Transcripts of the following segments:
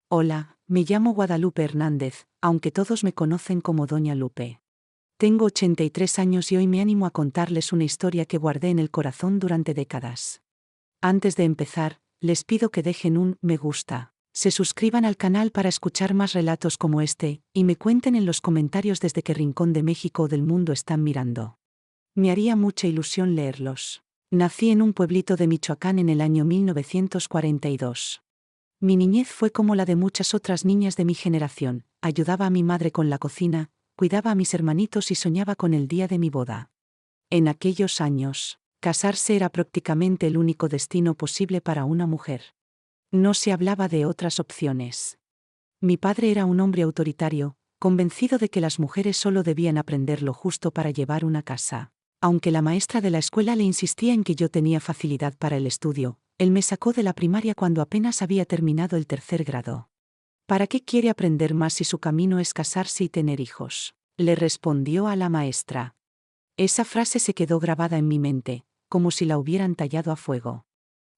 Hola, me llamo Guadalupe Hernández, aunque todos me conocen como Doña Lupe. Tengo 83 años y hoy me animo a contarles una historia que guardé en el corazón durante décadas. Antes de empezar, les pido que dejen un me gusta, se suscriban al canal para escuchar más relatos como este, y me cuenten en los comentarios desde qué rincón de México o del mundo están mirando. Me haría mucha ilusión leerlos. Nací en un pueblito de Michoacán en el año 1942. Mi niñez fue como la de muchas otras niñas de mi generación, ayudaba a mi madre con la cocina, cuidaba a mis hermanitos y soñaba con el día de mi boda. En aquellos años, casarse era prácticamente el único destino posible para una mujer. No se hablaba de otras opciones. Mi padre era un hombre autoritario, convencido de que las mujeres solo debían aprender lo justo para llevar una casa. Aunque la maestra de la escuela le insistía en que yo tenía facilidad para el estudio, él me sacó de la primaria cuando apenas había terminado el tercer grado. ¿Para qué quiere aprender más si su camino es casarse y tener hijos?, le respondió a la maestra. Esa frase se quedó grabada en mi mente, como si la hubieran tallado a fuego.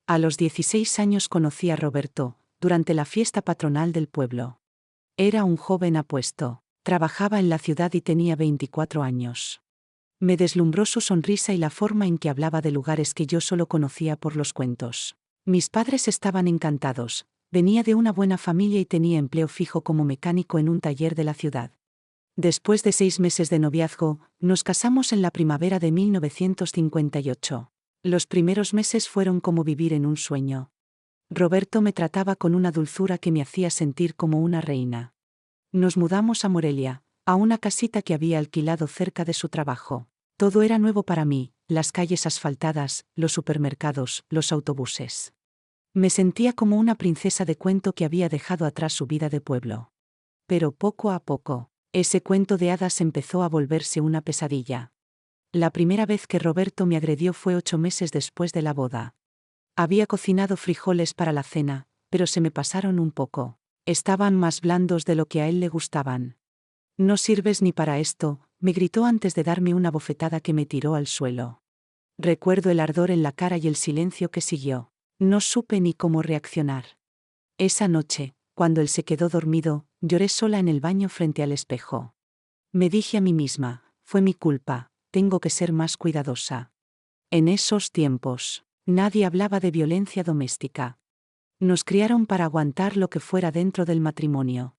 A los 16 años conocí a Roberto, durante la fiesta patronal del pueblo. Era un joven apuesto, trabajaba en la ciudad y tenía 24 años. Me deslumbró su sonrisa y la forma en que hablaba de lugares que yo solo conocía por los cuentos. Mis padres estaban encantados, venía de una buena familia y tenía empleo fijo como mecánico en un taller de la ciudad. Después de 6 meses de noviazgo, nos casamos en la primavera de 1958. Los primeros meses fueron como vivir en un sueño. Roberto me trataba con una dulzura que me hacía sentir como una reina. Nos mudamos a Morelia, a una casita que había alquilado cerca de su trabajo. Todo era nuevo para mí, las calles asfaltadas, los supermercados, los autobuses. Me sentía como una princesa de cuento que había dejado atrás su vida de pueblo. Pero poco a poco, ese cuento de hadas empezó a volverse una pesadilla. La primera vez que Roberto me agredió fue 8 meses después de la boda. Había cocinado frijoles para la cena, pero se me pasaron un poco. Estaban más blandos de lo que a él le gustaban. «No sirves ni para esto», me gritó antes de darme una bofetada que me tiró al suelo. Recuerdo el ardor en la cara y el silencio que siguió. No supe ni cómo reaccionar. Esa noche, cuando él se quedó dormido, lloré sola en el baño frente al espejo. Me dije a mí misma, fue mi culpa, tengo que ser más cuidadosa. En esos tiempos, nadie hablaba de violencia doméstica. Nos criaron para aguantar lo que fuera dentro del matrimonio.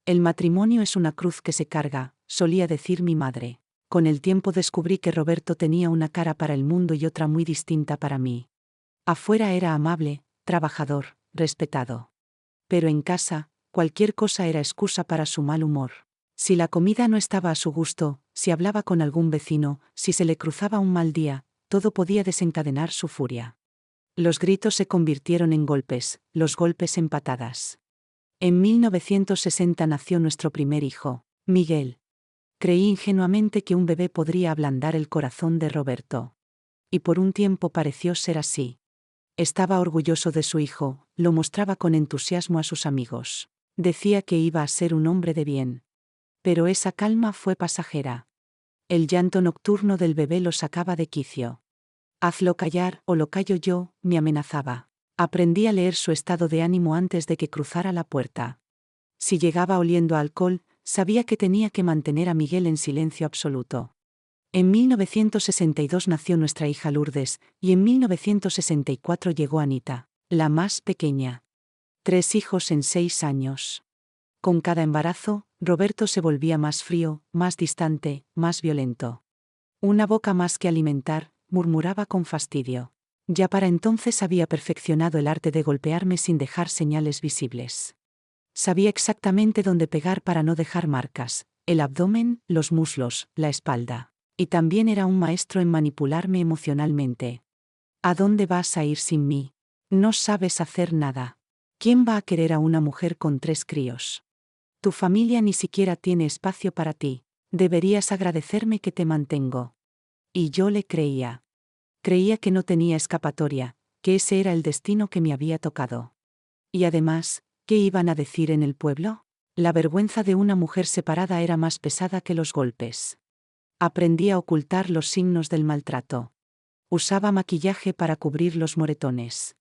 El matrimonio es una cruz que se carga, solía decir mi madre. Con el tiempo descubrí que Roberto tenía una cara para el mundo y otra muy distinta para mí. Afuera era amable, trabajador, respetado. Pero en casa, cualquier cosa era excusa para su mal humor. Si la comida no estaba a su gusto, si hablaba con algún vecino, si se le cruzaba un mal día, todo podía desencadenar su furia. Los gritos se convirtieron en golpes, los golpes en patadas. En 1960 nació nuestro primer hijo, Miguel. Creí ingenuamente que un bebé podría ablandar el corazón de Roberto. Y por un tiempo pareció ser así. Estaba orgulloso de su hijo, lo mostraba con entusiasmo a sus amigos. Decía que iba a ser un hombre de bien. Pero esa calma fue pasajera. El llanto nocturno del bebé lo sacaba de quicio. «Hazlo callar o lo callo yo», me amenazaba. Aprendí a leer su estado de ánimo antes de que cruzara la puerta. Si llegaba oliendo a alcohol, sabía que tenía que mantener a Miguel en silencio absoluto. En 1962 nació nuestra hija Lourdes, y en 1964 llegó Anita, la más pequeña. 3 hijos en 6 años. Con cada embarazo, Roberto se volvía más frío, más distante, más violento. «Una boca más que alimentar», murmuraba con fastidio. Ya para entonces había perfeccionado el arte de golpearme sin dejar señales visibles. Sabía exactamente dónde pegar para no dejar marcas, el abdomen, los muslos, la espalda. Y también era un maestro en manipularme emocionalmente. «¿A dónde vas a ir sin mí? No sabes hacer nada. ¿Quién va a querer a una mujer con 3 críos? Tu familia ni siquiera tiene espacio para ti. Deberías agradecerme que te mantengo». Y yo le creía. Creía que no tenía escapatoria, que ese era el destino que me había tocado. Y además, ¿qué iban a decir en el pueblo? La vergüenza de una mujer separada era más pesada que los golpes. Aprendí a ocultar los signos del maltrato. Usaba maquillaje para cubrir los moretones.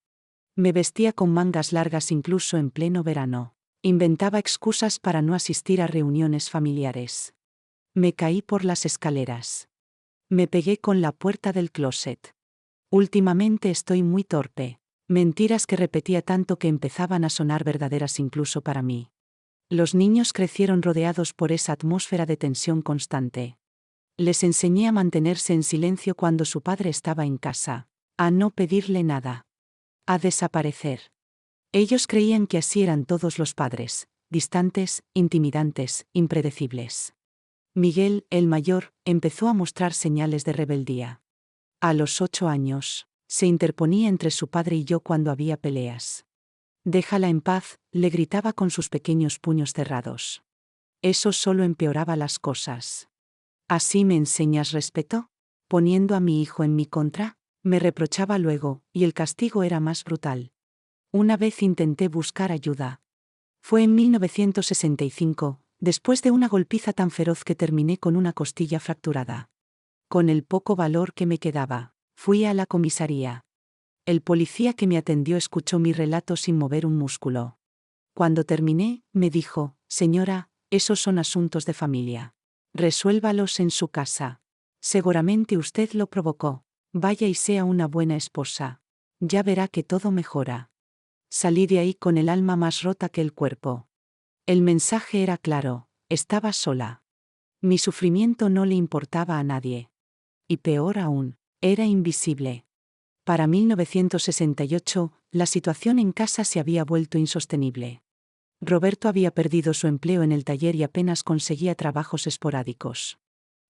Me vestía con mangas largas incluso en pleno verano. Inventaba excusas para no asistir a reuniones familiares. Me caí por las escaleras. Me pegué con la puerta del closet. Últimamente estoy muy torpe. Mentiras que repetía tanto que empezaban a sonar verdaderas incluso para mí. Los niños crecieron rodeados por esa atmósfera de tensión constante. Les enseñé a mantenerse en silencio cuando su padre estaba en casa, a no pedirle nada, a desaparecer. Ellos creían que así eran todos los padres, distantes, intimidantes, impredecibles. Miguel, el mayor, empezó a mostrar señales de rebeldía. A los 8 años, se interponía entre su padre y yo cuando había peleas. «Déjala en paz», le gritaba con sus pequeños puños cerrados. Eso solo empeoraba las cosas. «¿Así me enseñas respeto? ¿Poniendo a mi hijo en mi contra?», me reprochaba luego, y el castigo era más brutal. Una vez intenté buscar ayuda. Fue en 1965, después de una golpiza tan feroz que terminé con una costilla fracturada. Con el poco valor que me quedaba, fui a la comisaría. El policía que me atendió escuchó mi relato sin mover un músculo. Cuando terminé, me dijo: «Señora, esos son asuntos de familia. Resuélvalos en su casa. Seguramente usted lo provocó. Vaya y sea una buena esposa. Ya verá que todo mejora». Salí de ahí con el alma más rota que el cuerpo. El mensaje era claro: estaba sola. Mi sufrimiento no le importaba a nadie. Y peor aún, era invisible. Para 1968, la situación en casa se había vuelto insostenible. Roberto había perdido su empleo en el taller y apenas conseguía trabajos esporádicos.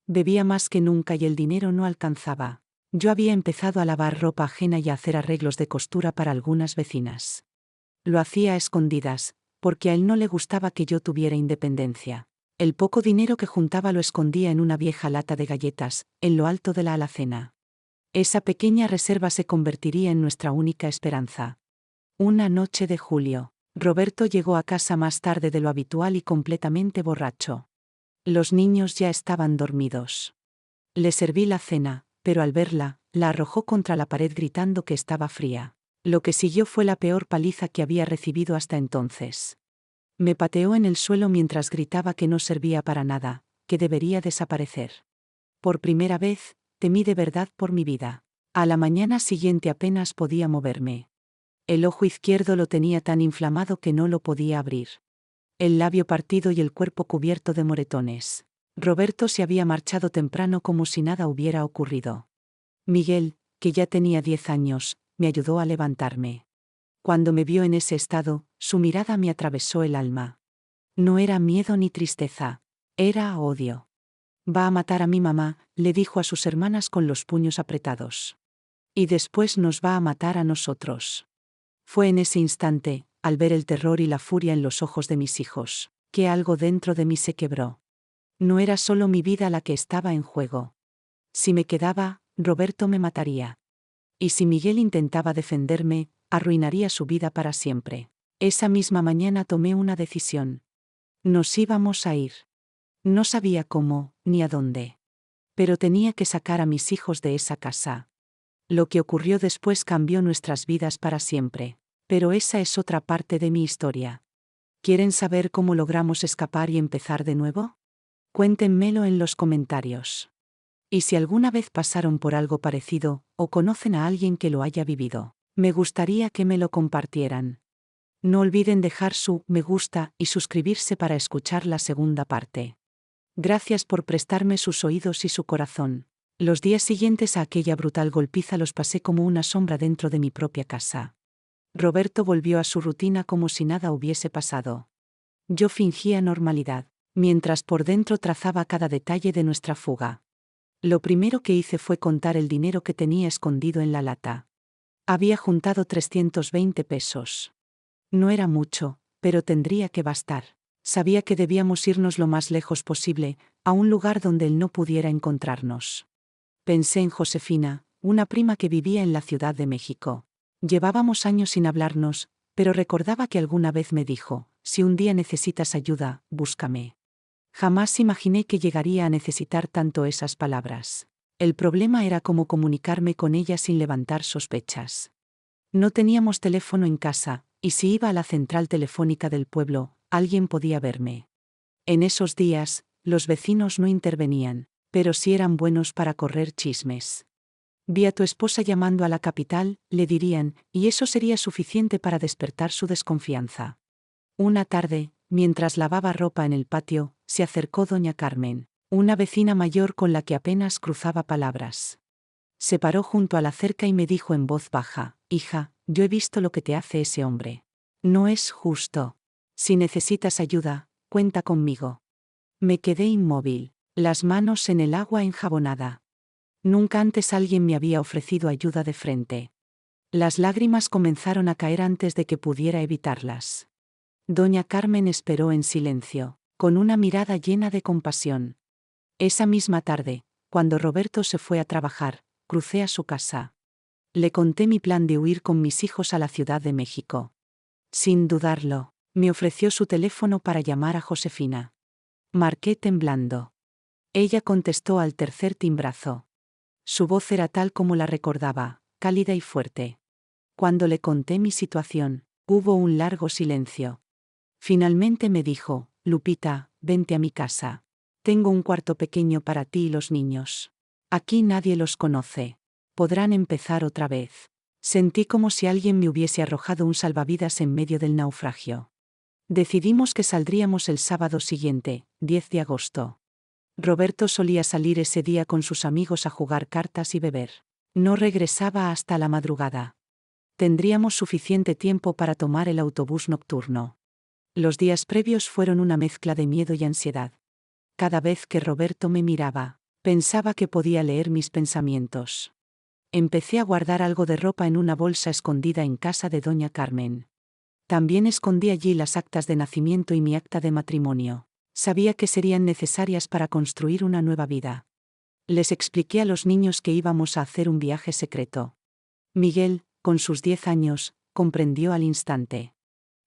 Bebía más que nunca y el dinero no alcanzaba. Yo había empezado a lavar ropa ajena y a hacer arreglos de costura para algunas vecinas. Lo hacía a escondidas, porque a él no le gustaba que yo tuviera independencia. El poco dinero que juntaba lo escondía en una vieja lata de galletas, en lo alto de la alacena. Esa pequeña reserva se convertiría en nuestra única esperanza. Una noche de julio, Roberto llegó a casa más tarde de lo habitual y completamente borracho. Los niños ya estaban dormidos. Le serví la cena, pero al verla, la arrojó contra la pared gritando que estaba fría. Lo que siguió fue la peor paliza que había recibido hasta entonces. Me pateó en el suelo mientras gritaba que no servía para nada, que debería desaparecer. Por primera vez, temí de verdad por mi vida. A la mañana siguiente apenas podía moverme. El ojo izquierdo lo tenía tan inflamado que no lo podía abrir. El labio partido y el cuerpo cubierto de moretones. Roberto se había marchado temprano como si nada hubiera ocurrido. Miguel, que ya tenía 10 años, me ayudó a levantarme. Cuando me vio en ese estado, su mirada me atravesó el alma. No era miedo ni tristeza, era odio. «Va a matar a mi mamá», le dijo a sus hermanas con los puños apretados. «Y después nos va a matar a nosotros». Fue en ese instante, al ver el terror y la furia en los ojos de mis hijos, que algo dentro de mí se quebró. No era solo mi vida la que estaba en juego. Si me quedaba, Roberto me mataría. Y si Miguel intentaba defenderme, arruinaría su vida para siempre. Esa misma mañana tomé una decisión. Nos íbamos a ir. No sabía cómo, ni a dónde. Pero tenía que sacar a mis hijos de esa casa. Lo que ocurrió después cambió nuestras vidas para siempre. Pero esa es otra parte de mi historia. ¿Quieren saber cómo logramos escapar y empezar de nuevo? Cuéntenmelo en los comentarios. Y si alguna vez pasaron por algo parecido, o conocen a alguien que lo haya vivido, me gustaría que me lo compartieran. No olviden dejar su me gusta y suscribirse para escuchar la segunda parte. Gracias por prestarme sus oídos y su corazón. Los días siguientes a aquella brutal golpiza los pasé como una sombra dentro de mi propia casa. Roberto volvió a su rutina como si nada hubiese pasado. Yo fingía normalidad, mientras por dentro trazaba cada detalle de nuestra fuga. Lo primero que hice fue contar el dinero que tenía escondido en la lata. Había juntado 320 pesos. No era mucho, pero tendría que bastar. Sabía que debíamos irnos lo más lejos posible, a un lugar donde él no pudiera encontrarnos. Pensé en Josefina, una prima que vivía en la Ciudad de México. Llevábamos años sin hablarnos, pero recordaba que alguna vez me dijo: «Si un día necesitas ayuda, búscame». Jamás imaginé que llegaría a necesitar tanto esas palabras. El problema era cómo comunicarme con ella sin levantar sospechas. No teníamos teléfono en casa, y si iba a la central telefónica del pueblo, alguien podía verme. En esos días, los vecinos no intervenían, pero sí eran buenos para correr chismes. Vi a tu esposa llamando a la capital, le dirían, y eso sería suficiente para despertar su desconfianza. Una tarde, mientras lavaba ropa en el patio, se acercó doña Carmen, una vecina mayor con la que apenas cruzaba palabras. Se paró junto a la cerca y me dijo en voz baja: hija, yo he visto lo que te hace ese hombre. No es justo. Si necesitas ayuda, cuenta conmigo. Me quedé inmóvil, las manos en el agua enjabonada. Nunca antes alguien me había ofrecido ayuda de frente. Las lágrimas comenzaron a caer antes de que pudiera evitarlas. Doña Carmen esperó en silencio, con una mirada llena de compasión. Esa misma tarde, cuando Roberto se fue a trabajar, crucé a su casa. Le conté mi plan de huir con mis hijos a la Ciudad de México. Sin dudarlo, me ofreció su teléfono para llamar a Josefina. Marqué temblando. Ella contestó al tercer timbrazo. Su voz era tal como la recordaba, cálida y fuerte. Cuando le conté mi situación, hubo un largo silencio. Finalmente me dijo: Lupita, vente a mi casa. Tengo un cuarto pequeño para ti y los niños. Aquí nadie los conoce. Podrán empezar otra vez. Sentí como si alguien me hubiese arrojado un salvavidas en medio del naufragio. Decidimos que saldríamos el sábado siguiente, 10 de agosto. Roberto solía salir ese día con sus amigos a jugar cartas y beber. No regresaba hasta la madrugada. Tendríamos suficiente tiempo para tomar el autobús nocturno. Los días previos fueron una mezcla de miedo y ansiedad. Cada vez que Roberto me miraba, pensaba que podía leer mis pensamientos. Empecé a guardar algo de ropa en una bolsa escondida en casa de doña Carmen. También escondí allí las actas de nacimiento y mi acta de matrimonio. Sabía que serían necesarias para construir una nueva vida. Les expliqué a los niños que íbamos a hacer un viaje secreto. Miguel, con sus 10 años, comprendió al instante.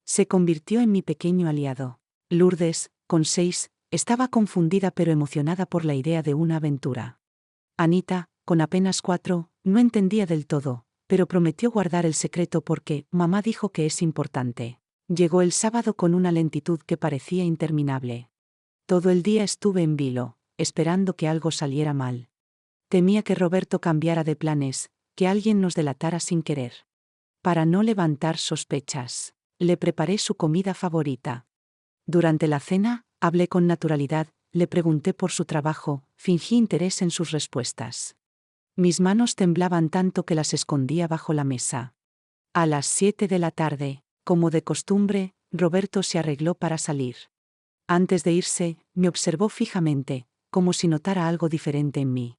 Se convirtió en mi pequeño aliado. Lourdes, con 6, estaba confundida pero emocionada por la idea de una aventura. Anita, con apenas 4, no entendía del todo, pero prometió guardar el secreto porque mamá dijo que es importante. Llegó el sábado con una lentitud que parecía interminable. Todo el día estuve en vilo, esperando que algo saliera mal. Temía que Roberto cambiara de planes, que alguien nos delatara sin querer. Para no levantar sospechas, le preparé su comida favorita. Durante la cena, hablé con naturalidad, le pregunté por su trabajo, fingí interés en sus respuestas. Mis manos temblaban tanto que las escondía bajo la mesa. A las 7 de la tarde, como de costumbre, Roberto se arregló para salir. Antes de irse, me observó fijamente, como si notara algo diferente en mí.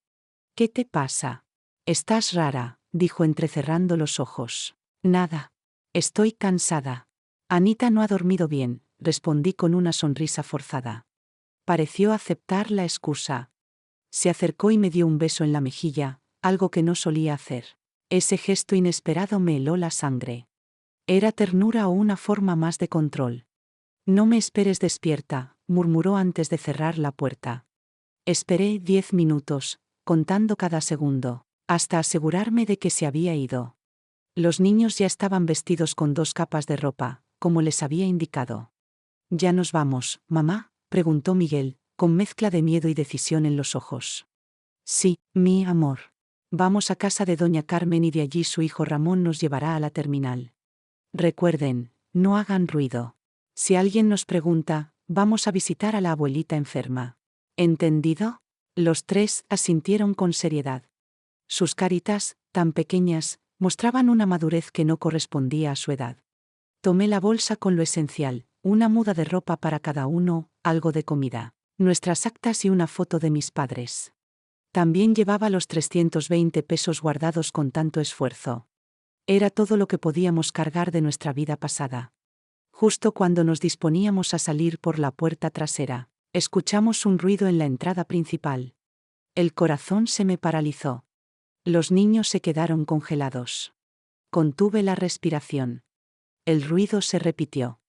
«¿Qué te pasa? Estás rara», dijo entrecerrando los ojos. «Nada. Estoy cansada». «Anita no ha dormido bien», respondí con una sonrisa forzada. Pareció aceptar la excusa. Se acercó y me dio un beso en la mejilla, algo que no solía hacer. Ese gesto inesperado me heló la sangre. ¿Era ternura o una forma más de control? «No me esperes despierta», murmuró antes de cerrar la puerta. Esperé 10 minutos, contando cada segundo, hasta asegurarme de que se había ido. Los niños ya estaban vestidos con 2 capas de ropa, como les había indicado. «¿Ya nos vamos, mamá?», preguntó Miguel, con mezcla de miedo y decisión en los ojos. «Sí, mi amor. Vamos a casa de doña Carmen y de allí su hijo Ramón nos llevará a la terminal. Recuerden, no hagan ruido. Si alguien nos pregunta, vamos a visitar a la abuelita enferma. ¿Entendido?». Los 3 asintieron con seriedad. Sus caritas, tan pequeñas, mostraban una madurez que no correspondía a su edad. Tomé la bolsa con lo esencial, una muda de ropa para cada uno, algo de comida, nuestras actas y una foto de mis padres. También llevaba los 320 pesos guardados con tanto esfuerzo. Era todo lo que podíamos cargar de nuestra vida pasada. Justo cuando nos disponíamos a salir por la puerta trasera, escuchamos un ruido en la entrada principal. El corazón se me paralizó. Los niños se quedaron congelados. Contuve la respiración. El ruido se repitió.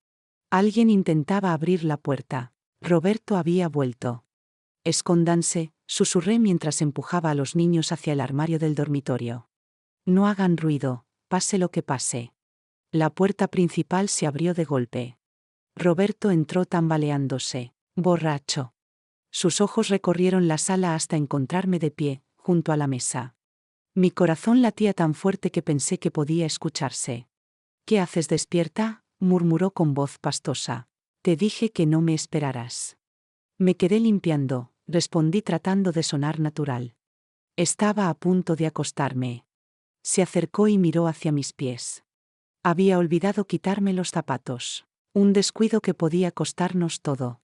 Alguien intentaba abrir la puerta. Roberto había vuelto. «Escóndanse», susurré mientras empujaba a los niños hacia el armario del dormitorio. «No hagan ruido, pase lo que pase». La puerta principal se abrió de golpe. Roberto entró tambaleándose. Borracho. Sus ojos recorrieron la sala hasta encontrarme de pie, junto a la mesa. Mi corazón latía tan fuerte que pensé que podía escucharse. «¿Qué haces despierta?», murmuró con voz pastosa. «Te dije que no me esperaras». Me quedé limpiando, respondí tratando de sonar natural. Estaba a punto de acostarme. Se acercó y miró hacia mis pies. Había olvidado quitarme los zapatos. Un descuido que podía costarnos todo.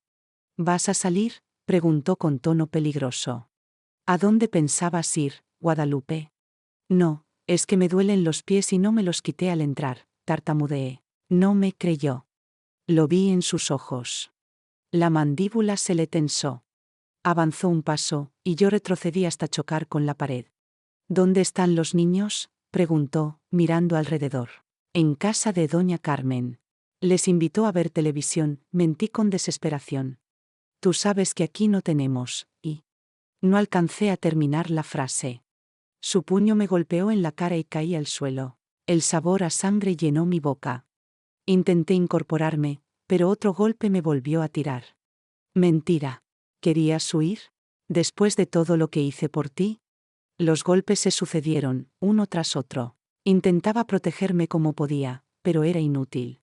«¿Vas a salir?», preguntó con tono peligroso. «¿A dónde pensabas ir, Guadalupe?». «No, es que me duelen los pies y no me los quité al entrar», tartamudeé. No me creyó. Lo vi en sus ojos. La mandíbula se le tensó. Avanzó un paso, y yo retrocedí hasta chocar con la pared. «¿Dónde están los niños?», preguntó, mirando alrededor. «En casa de doña Carmen. Les invitó a ver televisión», mentí con desesperación. «Tú sabes que aquí no tenemos, y...». No alcancé a terminar la frase. Su puño me golpeó en la cara y caí al suelo. El sabor a sangre llenó mi boca. Intenté incorporarme, pero otro golpe me volvió a tirar. «Mentira. ¿Querías huir? Después de todo lo que hice por ti». Los golpes se sucedieron, uno tras otro. Intentaba protegerme como podía, pero era inútil.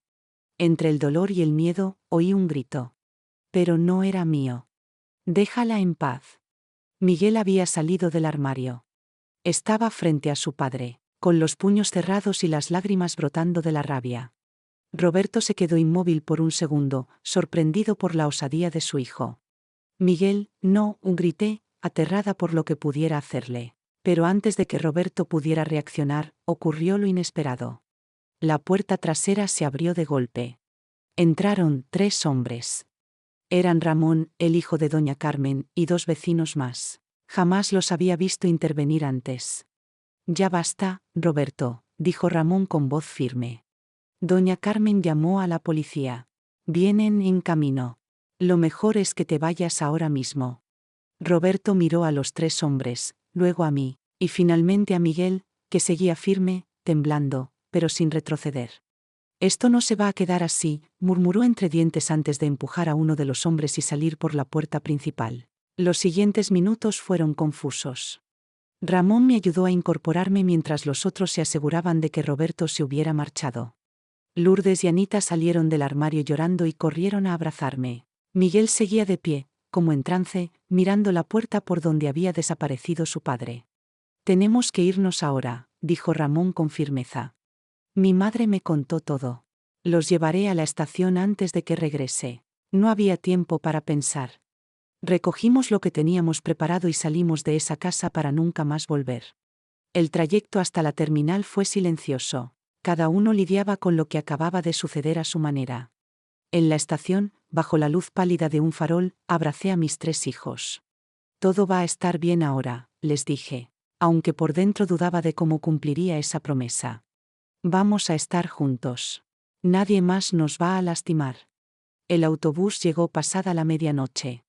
Entre el dolor y el miedo, oí un grito. Pero no era mío. «Déjala en paz». Miguel había salido del armario. Estaba frente a su padre, con los puños cerrados y las lágrimas brotando de la rabia. Roberto se quedó inmóvil por un segundo, sorprendido por la osadía de su hijo. «Miguel, no», grité, aterrada por lo que pudiera hacerle. Pero antes de que Roberto pudiera reaccionar, ocurrió lo inesperado. La puerta trasera se abrió de golpe. Entraron 3 hombres. Eran Ramón, el hijo de doña Carmen, y 2 vecinos más. Jamás los había visto intervenir antes. «Ya basta, Roberto», dijo Ramón con voz firme. Doña Carmen llamó a la policía. «Vienen en camino. Lo mejor es que te vayas ahora mismo». Roberto miró a los 3 hombres, luego a mí, y finalmente a Miguel, que seguía firme, temblando, pero sin retroceder. «Esto no se va a quedar así», murmuró entre dientes antes de empujar a uno de los hombres y salir por la puerta principal. Los siguientes minutos fueron confusos. Ramón me ayudó a incorporarme mientras los otros se aseguraban de que Roberto se hubiera marchado. Lourdes y Anita salieron del armario llorando y corrieron a abrazarme. Miguel seguía de pie, como en trance, mirando la puerta por donde había desaparecido su padre. «Tenemos que irnos ahora», dijo Ramón con firmeza. «Mi madre me contó todo. Los llevaré a la estación antes de que regrese». No había tiempo para pensar. Recogimos lo que teníamos preparado y salimos de esa casa para nunca más volver. El trayecto hasta la terminal fue silencioso. Cada uno lidiaba con lo que acababa de suceder a su manera. En la estación, bajo la luz pálida de un farol, abracé a mis 3 hijos. «Todo va a estar bien ahora», les dije, aunque por dentro dudaba de cómo cumpliría esa promesa. «Vamos a estar juntos. Nadie más nos va a lastimar». El autobús llegó pasada la medianoche.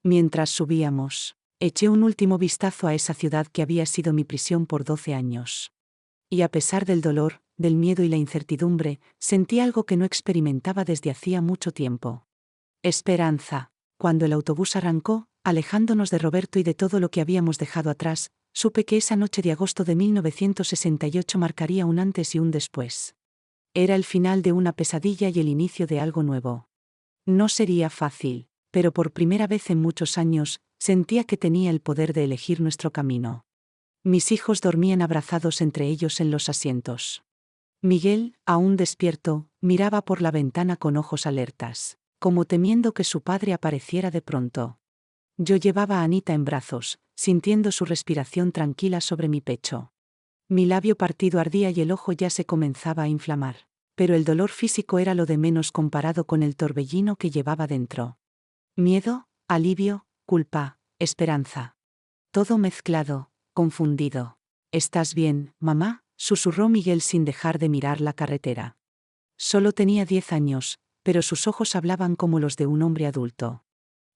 Mientras subíamos, eché un último vistazo a esa ciudad que había sido mi prisión por 12 años. Y a pesar del dolor, del miedo y la incertidumbre, sentí algo que no experimentaba desde hacía mucho tiempo. Esperanza. Cuando el autobús arrancó, alejándonos de Roberto y de todo lo que habíamos dejado atrás, supe que esa noche de agosto de 1968 marcaría un antes y un después. Era el final de una pesadilla y el inicio de algo nuevo. No sería fácil, pero por primera vez en muchos años, sentía que tenía el poder de elegir nuestro camino. Mis hijos dormían abrazados entre ellos en los asientos. Miguel, aún despierto, miraba por la ventana con ojos alertas, como temiendo que su padre apareciera de pronto. Yo llevaba a Anita en brazos, sintiendo su respiración tranquila sobre mi pecho. Mi labio partido ardía y el ojo ya se comenzaba a inflamar, pero el dolor físico era lo de menos comparado con el torbellino que llevaba dentro. Miedo, alivio, culpa, esperanza. Todo mezclado, confundido. «¿Estás bien, mamá?», susurró Miguel sin dejar de mirar la carretera. Solo tenía 10 años, pero sus ojos hablaban como los de un hombre adulto.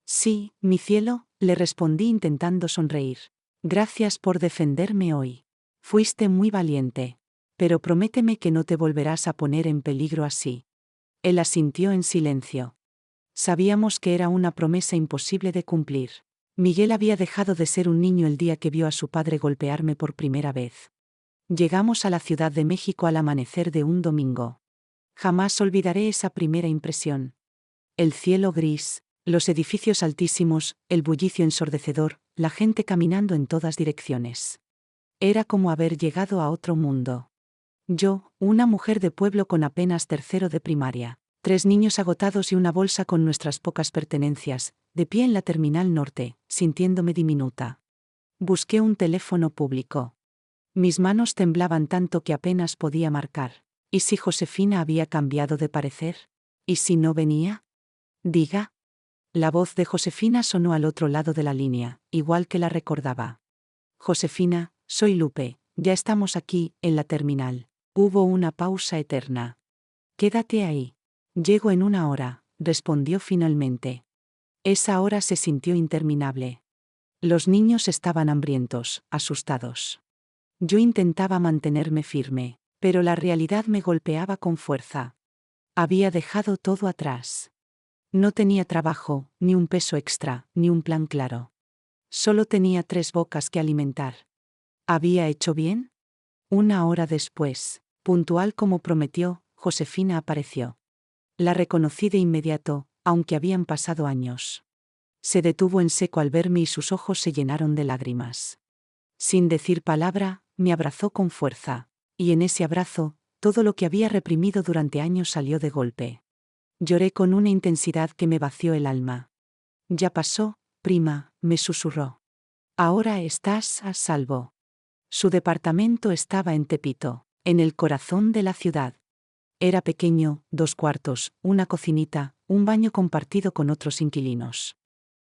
«Sí, mi cielo», le respondí intentando sonreír. «Gracias por defenderme hoy. Fuiste muy valiente. Pero prométeme que no te volverás a poner en peligro así». Él asintió en silencio. Sabíamos que era una promesa imposible de cumplir. Miguel había dejado de ser un niño el día que vio a su padre golpearme por primera vez. Llegamos a la Ciudad de México al amanecer de un domingo. Jamás olvidaré esa primera impresión. El cielo gris, los edificios altísimos, el bullicio ensordecedor, la gente caminando en todas direcciones. Era como haber llegado a otro mundo. Yo, una mujer de pueblo con apenas tercero de primaria, 3 niños agotados y una bolsa con nuestras pocas pertenencias, de pie en la terminal norte, sintiéndome diminuta. Busqué un teléfono público. Mis manos temblaban tanto que apenas podía marcar. ¿Y si Josefina había cambiado de parecer? ¿Y si no venía? Diga. La voz de Josefina sonó al otro lado de la línea, igual que la recordaba. Josefina, soy Lupe, ya estamos aquí, en la terminal. Hubo una pausa eterna. Quédate ahí. Llego en 1 hora, respondió finalmente. Esa hora se sintió interminable. Los niños estaban hambrientos, asustados. Yo intentaba mantenerme firme, pero la realidad me golpeaba con fuerza. Había dejado todo atrás. No tenía trabajo, ni un peso extra, ni un plan claro. Solo tenía 3 bocas que alimentar. ¿Había hecho bien? 1 hora después, puntual como prometió, Josefina apareció. La reconocí de inmediato, aunque habían pasado años. Se detuvo en seco al verme y sus ojos se llenaron de lágrimas. Sin decir palabra, me abrazó con fuerza, y en ese abrazo, todo lo que había reprimido durante años salió de golpe. Lloré con una intensidad que me vació el alma. Ya pasó, prima, me susurró. Ahora estás a salvo. Su departamento estaba en Tepito, en el corazón de la ciudad. Era pequeño, 2 cuartos, una cocinita, un baño compartido con otros inquilinos.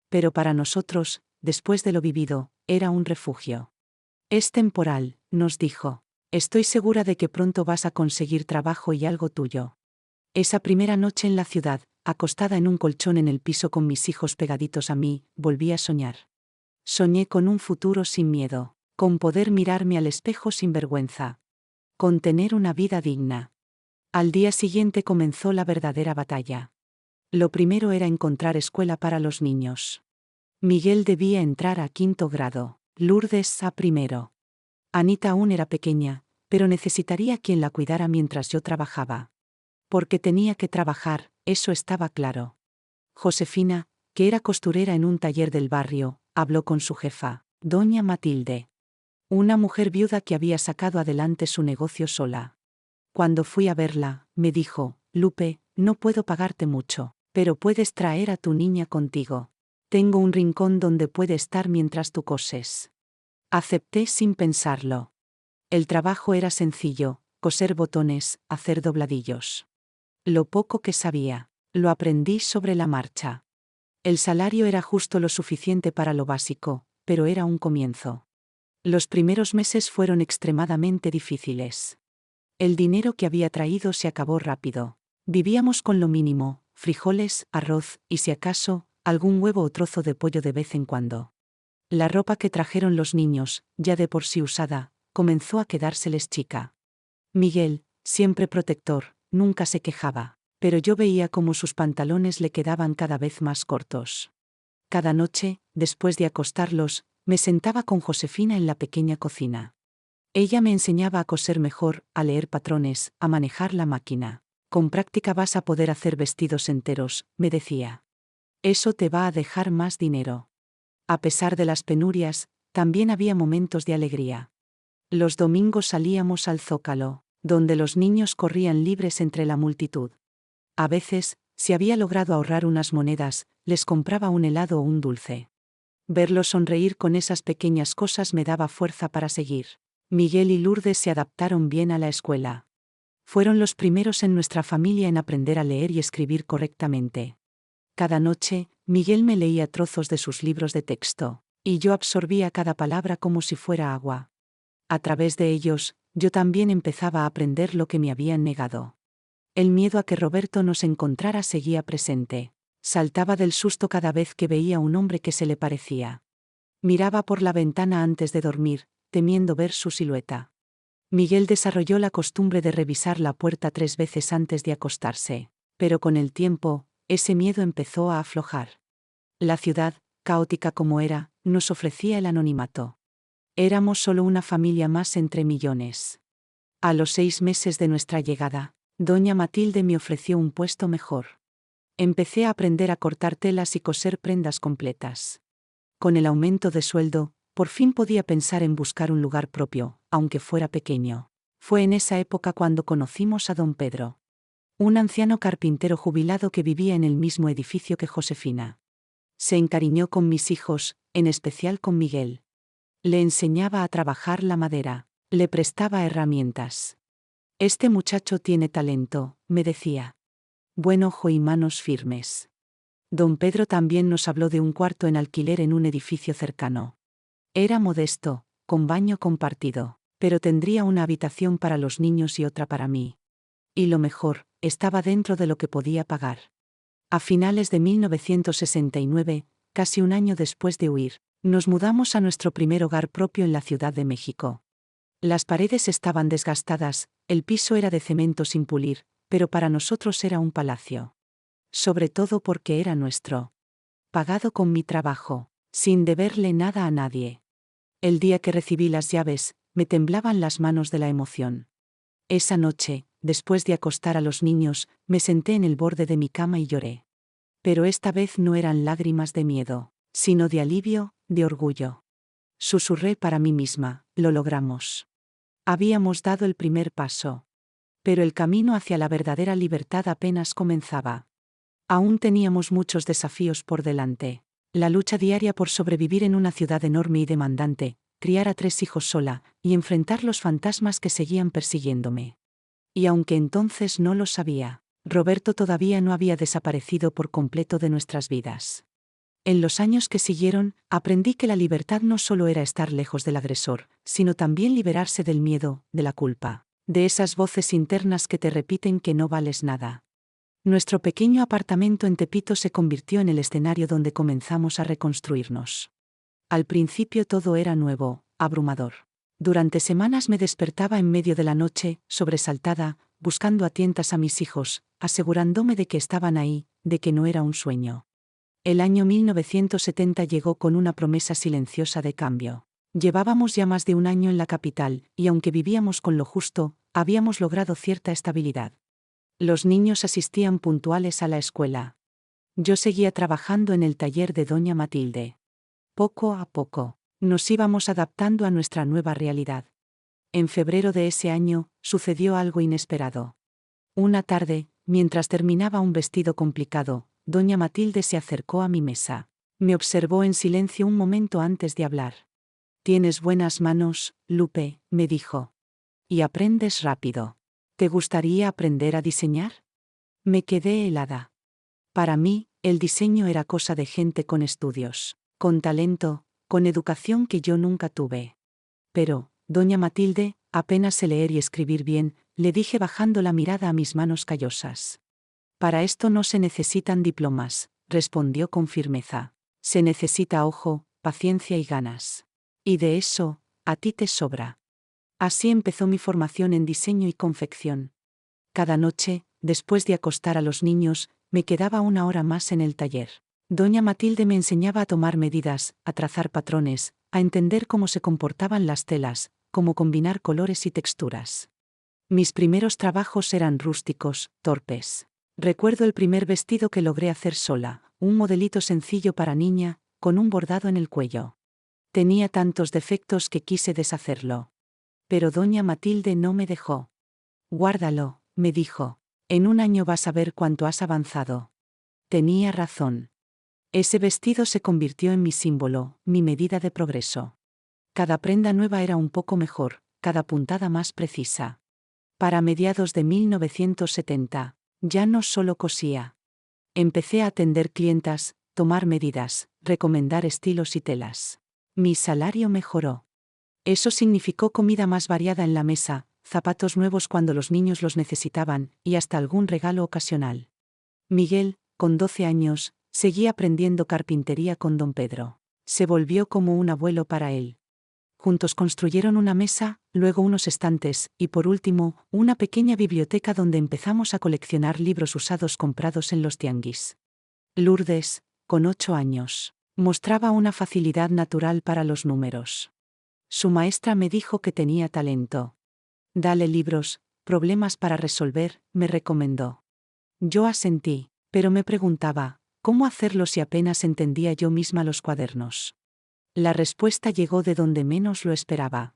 Pero para nosotros, después de lo vivido, era un refugio. Es temporal, nos dijo. Estoy segura de que pronto vas a conseguir trabajo y algo tuyo. Esa primera noche en la ciudad, acostada en un colchón en el piso con mis hijos pegaditos a mí, volví a soñar. Soñé con un futuro sin miedo, con poder mirarme al espejo sin vergüenza, con tener una vida digna. Al día siguiente comenzó la verdadera batalla. Lo primero era encontrar escuela para los niños. Miguel debía entrar a 5º grado, Lourdes a 1º. Anita aún era pequeña, pero necesitaría quien la cuidara mientras yo trabajaba. Porque tenía que trabajar, eso estaba claro. Josefina, que era costurera en un taller del barrio, habló con su jefa, doña Matilde. Una mujer viuda que había sacado adelante su negocio sola. Cuando fui a verla, me dijo, Lupe, no puedo pagarte mucho, pero puedes traer a tu niña contigo. Tengo un rincón donde puede estar mientras tú coses. Acepté sin pensarlo. El trabajo era sencillo, coser botones, hacer dobladillos. Lo poco que sabía, lo aprendí sobre la marcha. El salario era justo lo suficiente para lo básico, pero era un comienzo. Los primeros meses fueron extremadamente difíciles. El dinero que había traído se acabó rápido. Vivíamos con lo mínimo, frijoles, arroz, y si acaso, algún huevo o trozo de pollo de vez en cuando. La ropa que trajeron los niños, ya de por sí usada, comenzó a quedárseles chica. Miguel, siempre protector, nunca se quejaba, pero yo veía cómo sus pantalones le quedaban cada vez más cortos. Cada noche, después de acostarlos, me sentaba con Josefina en la pequeña cocina. Ella me enseñaba a coser mejor, a leer patrones, a manejar la máquina. Con práctica vas a poder hacer vestidos enteros, me decía. Eso te va a dejar más dinero. A pesar de las penurias, también había momentos de alegría. Los domingos salíamos al Zócalo, donde los niños corrían libres entre la multitud. A veces, si había logrado ahorrar unas monedas, les compraba un helado o un dulce. Verlos sonreír con esas pequeñas cosas me daba fuerza para seguir. Miguel y Lourdes se adaptaron bien a la escuela. Fueron los primeros en nuestra familia en aprender a leer y escribir correctamente. Cada noche, Miguel me leía trozos de sus libros de texto, y yo absorbía cada palabra como si fuera agua. A través de ellos, yo también empezaba a aprender lo que me habían negado. El miedo a que Roberto nos encontrara seguía presente. Saltaba del susto cada vez que veía a un hombre que se le parecía. Miraba por la ventana antes de dormir, temiendo ver su silueta. Miguel desarrolló la costumbre de revisar la puerta 3 veces antes de acostarse. Pero con el tiempo, ese miedo empezó a aflojar. La ciudad, caótica como era, nos ofrecía el anonimato. Éramos solo una familia más entre millones. A los 6 meses de nuestra llegada, doña Matilde me ofreció un puesto mejor. Empecé a aprender a cortar telas y coser prendas completas. Con el aumento de sueldo, por fin podía pensar en buscar un lugar propio, aunque fuera pequeño. Fue en esa época cuando conocimos a don Pedro, un anciano carpintero jubilado que vivía en el mismo edificio que Josefina. Se encariñó con mis hijos, en especial con Miguel. Le enseñaba a trabajar la madera, le prestaba herramientas. Este muchacho tiene talento, me decía. Buen ojo y manos firmes. Don Pedro también nos habló de un cuarto en alquiler en un edificio cercano. Era modesto, con baño compartido, pero tendría una habitación para los niños y otra para mí. Y lo mejor, estaba dentro de lo que podía pagar. A finales de 1969, casi un año después de huir, nos mudamos a nuestro primer hogar propio en la Ciudad de México. Las paredes estaban desgastadas, el piso era de cemento sin pulir, pero para nosotros era un palacio. Sobre todo porque era nuestro. Pagado con mi trabajo, sin deberle nada a nadie. El día que recibí las llaves, me temblaban las manos de la emoción. Esa noche, después de acostar a los niños, me senté en el borde de mi cama y lloré. Pero esta vez no eran lágrimas de miedo, sino de alivio, de orgullo. Susurré para mí misma, lo logramos. Habíamos dado el primer paso. Pero el camino hacia la verdadera libertad apenas comenzaba. Aún teníamos muchos desafíos por delante. La lucha diaria por sobrevivir en una ciudad enorme y demandante, criar a 3 hijos sola, y enfrentar los fantasmas que seguían persiguiéndome. Y aunque entonces no lo sabía, Roberto todavía no había desaparecido por completo de nuestras vidas. En los años que siguieron, aprendí que la libertad no solo era estar lejos del agresor, sino también liberarse del miedo, de la culpa, de esas voces internas que te repiten que no vales nada. Nuestro pequeño apartamento en Tepito se convirtió en el escenario donde comenzamos a reconstruirnos. Al principio todo era nuevo, abrumador. Durante semanas me despertaba en medio de la noche, sobresaltada, buscando a tientas a mis hijos, asegurándome de que estaban ahí, de que no era un sueño. El año 1970 llegó con una promesa silenciosa de cambio. Llevábamos ya más de un año en la capital, y aunque vivíamos con lo justo, habíamos logrado cierta estabilidad. Los niños asistían puntuales a la escuela. Yo seguía trabajando en el taller de doña Matilde. Poco a poco, nos íbamos adaptando a nuestra nueva realidad. En febrero de ese año, sucedió algo inesperado. Una tarde, mientras terminaba un vestido complicado, doña Matilde se acercó a mi mesa. Me observó en silencio un momento antes de hablar. «Tienes buenas manos, Lupe», me dijo. «Y aprendes rápido. ¿Te gustaría aprender a diseñar?» Me quedé helada. Para mí, el diseño era cosa de gente con estudios, con talento, con educación que yo nunca tuve. Pero, doña Matilde, apenas sé leer y escribir bien, le dije bajando la mirada a mis manos callosas. «Para esto no se necesitan diplomas», respondió con firmeza. «Se necesita ojo, paciencia y ganas. Y de eso, a ti te sobra». Así empezó mi formación en diseño y confección. Cada noche, después de acostar a los niños, me quedaba una hora más en el taller. Doña Matilde me enseñaba a tomar medidas, a trazar patrones, a entender cómo se comportaban las telas, cómo combinar colores y texturas. Mis primeros trabajos eran rústicos, torpes. Recuerdo el primer vestido que logré hacer sola, un modelito sencillo para niña, con un bordado en el cuello. Tenía tantos defectos que quise deshacerlo. Pero doña Matilde no me dejó. «Guárdalo», me dijo. «En un año vas a ver cuánto has avanzado». Tenía razón. Ese vestido se convirtió en mi símbolo, mi medida de progreso. Cada prenda nueva era un poco mejor, cada puntada más precisa. Para mediados de 1970, ya no solo cosía. Empecé a atender clientas, tomar medidas, recomendar estilos y telas. Mi salario mejoró. Eso significó comida más variada en la mesa, zapatos nuevos cuando los niños los necesitaban, y hasta algún regalo ocasional. Miguel, con 12 años, seguía aprendiendo carpintería con don Pedro. Se volvió como un abuelo para él. Juntos construyeron una mesa, luego unos estantes, y por último, una pequeña biblioteca donde empezamos a coleccionar libros usados comprados en los tianguis. Lourdes, con 8 años, mostraba una facilidad natural para los números. Su maestra me dijo que tenía talento. Dale libros, problemas para resolver, me recomendó. Yo asentí, pero me preguntaba, ¿cómo hacerlo si apenas entendía yo misma los cuadernos? La respuesta llegó de donde menos lo esperaba.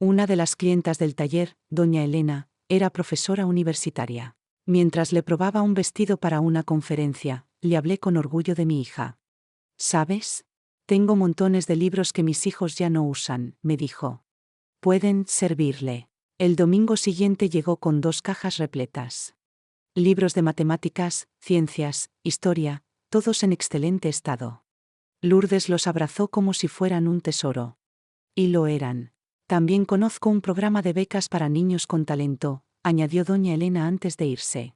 Una de las clientas del taller, doña Elena, era profesora universitaria. Mientras le probaba un vestido para una conferencia, le hablé con orgullo de mi hija. ¿Sabes? Tengo montones de libros que mis hijos ya no usan, me dijo. Pueden servirle. El domingo siguiente llegó con 2 cajas repletas. Libros de matemáticas, ciencias, historia, todos en excelente estado. Lourdes los abrazó como si fueran un tesoro. Y lo eran. También conozco un programa de becas para niños con talento, añadió doña Elena antes de irse.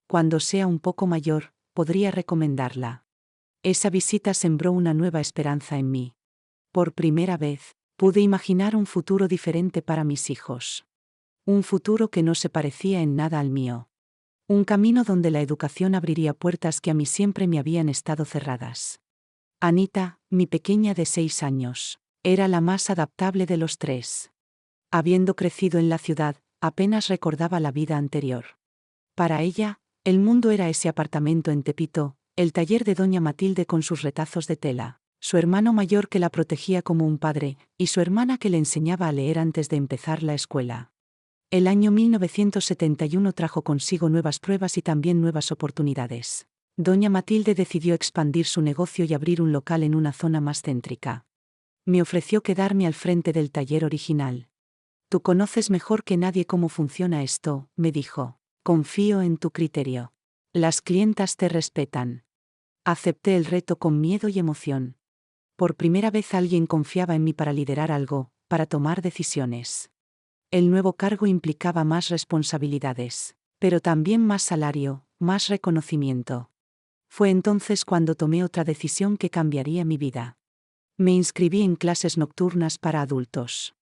Cuando sea un poco mayor, podría recomendarla. Esa visita sembró una nueva esperanza en mí. Por primera vez, pude imaginar un futuro diferente para mis hijos. Un futuro que no se parecía en nada al mío. Un camino donde la educación abriría puertas que a mí siempre me habían estado cerradas. Anita, mi pequeña de 6 años, era la más adaptable de los 3. Habiendo crecido en la ciudad, apenas recordaba la vida anterior. Para ella, el mundo era ese apartamento en Tepito, el taller de doña Matilde con sus retazos de tela, su hermano mayor que la protegía como un padre, y su hermana que le enseñaba a leer antes de empezar la escuela. El año 1971 trajo consigo nuevas pruebas y también nuevas oportunidades. Doña Matilde decidió expandir su negocio y abrir un local en una zona más céntrica. Me ofreció quedarme al frente del taller original. Tú conoces mejor que nadie cómo funciona esto, me dijo. Confío en tu criterio. Las clientas te respetan. Acepté el reto con miedo y emoción. Por primera vez alguien confiaba en mí para liderar algo, para tomar decisiones. El nuevo cargo implicaba más responsabilidades, pero también más salario, más reconocimiento. Fue entonces cuando tomé otra decisión que cambiaría mi vida. Me inscribí en clases nocturnas para adultos.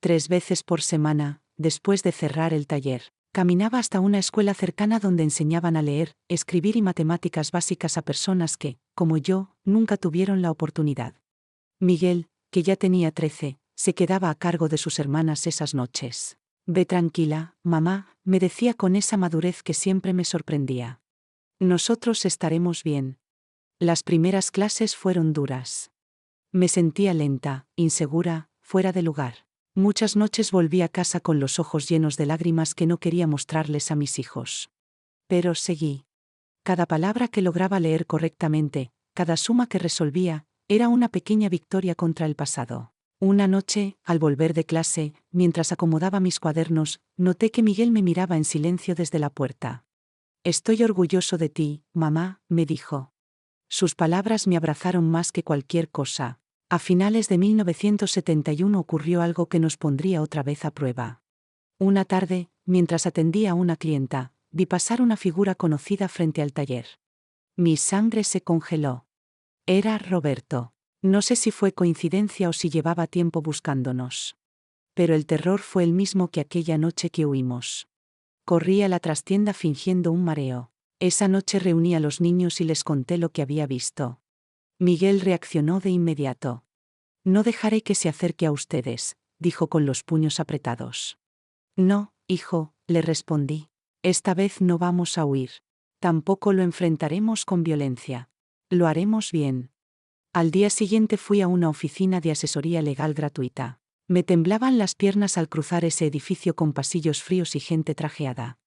3 veces por semana, después de cerrar el taller, caminaba hasta una escuela cercana donde enseñaban a leer, escribir y matemáticas básicas a personas que, como yo, nunca tuvieron la oportunidad. Miguel, que ya tenía 13, se quedaba a cargo de sus hermanas esas noches. Ve tranquila, mamá, me decía con esa madurez que siempre me sorprendía. Nosotros estaremos bien. Las primeras clases fueron duras. Me sentía lenta, insegura, fuera de lugar. Muchas noches volví a casa con los ojos llenos de lágrimas que no quería mostrarles a mis hijos. Pero seguí. Cada palabra que lograba leer correctamente, cada suma que resolvía, era una pequeña victoria contra el pasado. Una noche, al volver de clase, mientras acomodaba mis cuadernos, noté que Miguel me miraba en silencio desde la puerta. Estoy orgulloso de ti, mamá, me dijo. Sus palabras me abrazaron más que cualquier cosa. A finales de 1971 ocurrió algo que nos pondría otra vez a prueba. Una tarde, mientras atendía a una clienta, vi pasar una figura conocida frente al taller. Mi sangre se congeló. Era Roberto. No sé si fue coincidencia o si llevaba tiempo buscándonos. Pero el terror fue el mismo que aquella noche que huimos. Corrí a la trastienda fingiendo un mareo. Esa noche reuní a los niños y les conté lo que había visto. Miguel reaccionó de inmediato. No dejaré que se acerque a ustedes, dijo con los puños apretados. No, hijo, le respondí. Esta vez no vamos a huir. Tampoco lo enfrentaremos con violencia. Lo haremos bien. Al día siguiente fui a una oficina de asesoría legal gratuita. Me temblaban las piernas al cruzar ese edificio con pasillos fríos y gente trajeada.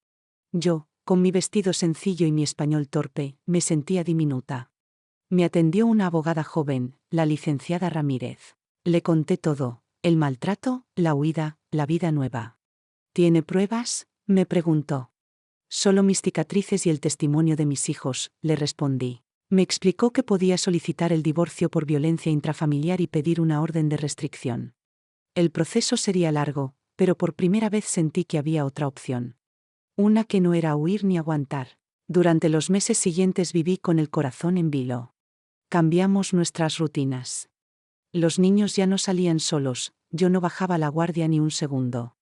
Yo, con mi vestido sencillo y mi español torpe, me sentía diminuta. Me atendió una abogada joven, la licenciada Ramírez. Le conté todo, el maltrato, la huida, la vida nueva. ¿Tiene pruebas?, me preguntó. Solo mis cicatrices y el testimonio de mis hijos, le respondí. Me explicó que podía solicitar el divorcio por violencia intrafamiliar y pedir una orden de restricción. El proceso sería largo, pero por primera vez sentí que había otra opción. Una que no era huir ni aguantar. Durante los meses siguientes viví con el corazón en vilo. Cambiamos nuestras rutinas. Los niños ya no salían solos, yo no bajaba la guardia ni un segundo.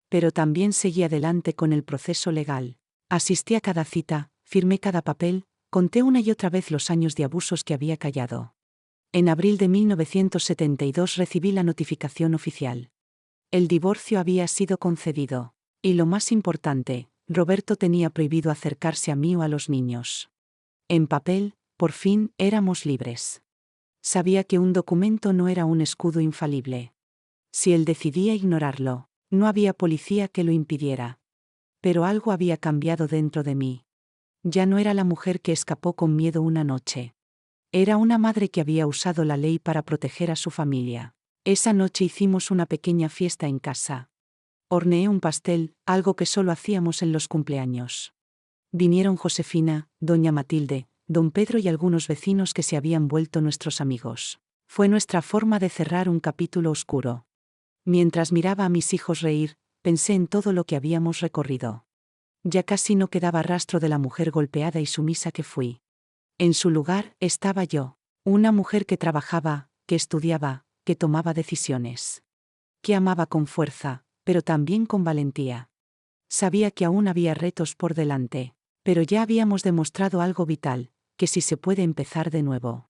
Pero también seguí adelante con el proceso legal. Asistí a cada cita, firmé cada papel, conté una y otra vez los años de abusos que había callado. En abril de 1972 recibí la notificación oficial. El divorcio había sido concedido. Y lo más importante, Roberto tenía prohibido acercarse a mí o a los niños. En papel, por fin, éramos libres. Sabía que un documento no era un escudo infalible. Si él decidía ignorarlo, no había policía que lo impidiera. Pero algo había cambiado dentro de mí. Ya no era la mujer que escapó con miedo una noche. Era una madre que había usado la ley para proteger a su familia. Esa noche hicimos una pequeña fiesta en casa. Horneé un pastel, algo que solo hacíamos en los cumpleaños. Vinieron Josefina, doña Matilde, don Pedro y algunos vecinos que se habían vuelto nuestros amigos. Fue nuestra forma de cerrar un capítulo oscuro. Mientras miraba a mis hijos reír, pensé en todo lo que habíamos recorrido. Ya casi no quedaba rastro de la mujer golpeada y sumisa que fui. En su lugar estaba yo, una mujer que trabajaba, que estudiaba, que tomaba decisiones. Que amaba con fuerza, pero también con valentía. Sabía que aún había retos por delante, pero ya habíamos demostrado algo vital, que si se puede empezar de nuevo.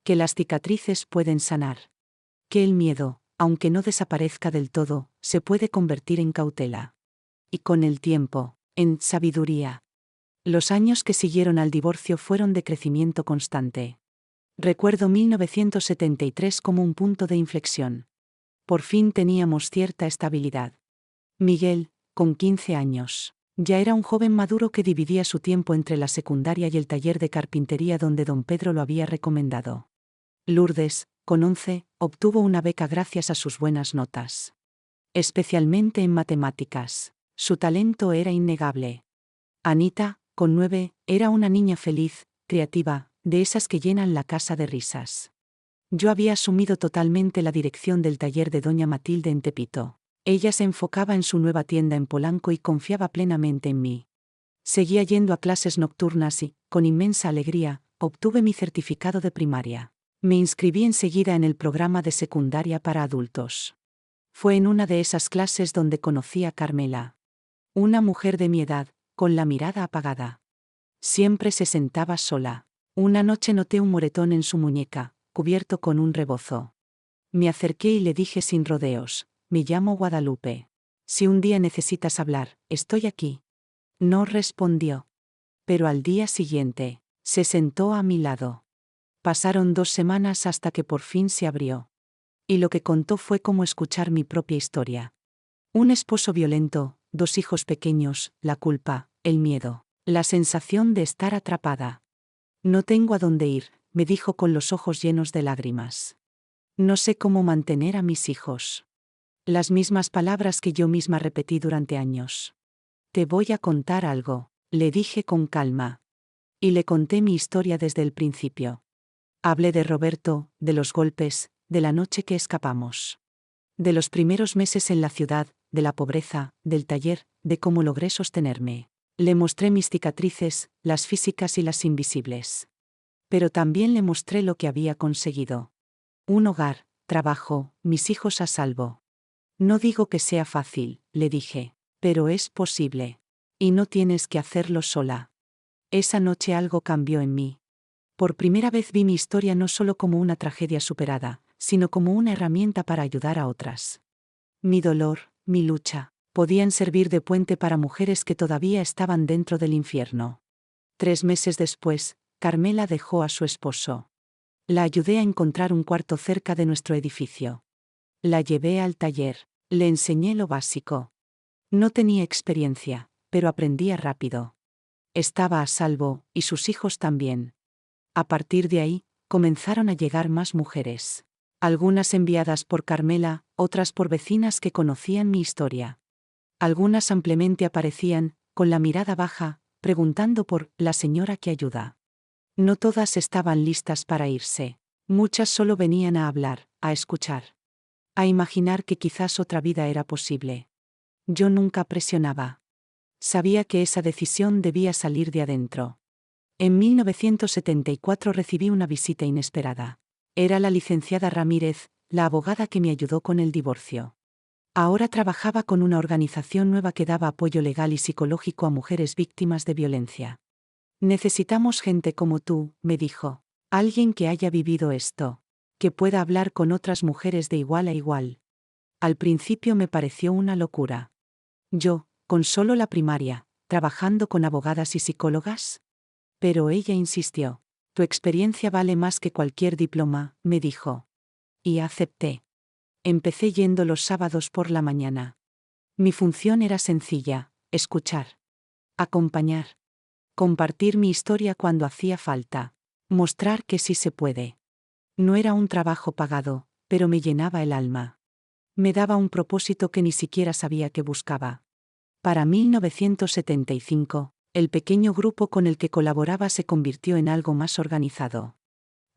Que las cicatrices pueden sanar. Que el miedo, aunque no desaparezca del todo, se puede convertir en cautela. Y con el tiempo, en sabiduría. Los años que siguieron al divorcio fueron de crecimiento constante. Recuerdo 1973 como un punto de inflexión. Por fin teníamos cierta estabilidad. Miguel, con 15 años, ya era un joven maduro que dividía su tiempo entre la secundaria y el taller de carpintería donde don Pedro lo había recomendado. Lourdes, con 11, obtuvo una beca gracias a sus buenas notas. Especialmente en matemáticas. Su talento era innegable. Anita, con 9, era una niña feliz, creativa, de esas que llenan la casa de risas. Yo había asumido totalmente la dirección del taller de doña Matilde en Tepito. Ella se enfocaba en su nueva tienda en Polanco y confiaba plenamente en mí. Seguía yendo a clases nocturnas y, con inmensa alegría, obtuve mi certificado de primaria. Me inscribí enseguida en el programa de secundaria para adultos. Fue en una de esas clases donde conocí a Carmela. Una mujer de mi edad, con la mirada apagada. Siempre se sentaba sola. Una noche noté un moretón en su muñeca, cubierto con un rebozo. Me acerqué y le dije sin rodeos: me llamo Guadalupe. Si un día necesitas hablar, estoy aquí. No respondió. Pero al día siguiente, se sentó a mi lado. Pasaron 2 semanas hasta que por fin se abrió. Y lo que contó fue como escuchar mi propia historia. Un esposo violento, 2 hijos pequeños, la culpa, el miedo, la sensación de estar atrapada. No tengo a dónde ir, me dijo con los ojos llenos de lágrimas. No sé cómo mantener a mis hijos. Las mismas palabras que yo misma repetí durante años. Te voy a contar algo, le dije con calma. Y le conté mi historia desde el principio. Hablé de Roberto, de los golpes, de la noche que escapamos. De los primeros meses en la ciudad, de la pobreza, del taller, de cómo logré sostenerme. Le mostré mis cicatrices, las físicas y las invisibles. Pero también le mostré lo que había conseguido. Un hogar, trabajo, mis hijos a salvo. No digo que sea fácil, le dije, pero es posible. Y no tienes que hacerlo sola. Esa noche algo cambió en mí. Por primera vez vi mi historia no solo como una tragedia superada, sino como una herramienta para ayudar a otras. Mi dolor, mi lucha, podían servir de puente para mujeres que todavía estaban dentro del infierno. 3 meses después, Carmela dejó a su esposo. La ayudé a encontrar un cuarto cerca de nuestro edificio. La llevé al taller, le enseñé lo básico. No tenía experiencia, pero aprendía rápido. Estaba a salvo, y sus hijos también. A partir de ahí, comenzaron a llegar más mujeres. Algunas enviadas por Carmela, otras por vecinas que conocían mi historia. Algunas ampliamente aparecían, con la mirada baja, preguntando por la señora que ayuda. No todas estaban listas para irse. Muchas solo venían a hablar, a escuchar. A imaginar que quizás otra vida era posible. Yo nunca presionaba. Sabía que esa decisión debía salir de adentro. En 1974 recibí una visita inesperada. Era la licenciada Ramírez, la abogada que me ayudó con el divorcio. Ahora trabajaba con una organización nueva que daba apoyo legal y psicológico a mujeres víctimas de violencia. Necesitamos gente como tú, me dijo. Alguien que haya vivido esto. Que pueda hablar con otras mujeres de igual a igual. Al principio me pareció una locura. Yo, con solo la primaria, trabajando con abogadas y psicólogas. Pero ella insistió. Tu experiencia vale más que cualquier diploma, me dijo. Y acepté. Empecé yendo los sábados por la mañana. Mi función era sencilla: escuchar, acompañar, compartir mi historia cuando hacía falta, mostrar que sí se puede. No era un trabajo pagado, pero me llenaba el alma. Me daba un propósito que ni siquiera sabía que buscaba. Para 1975, el pequeño grupo con el que colaboraba se convirtió en algo más organizado.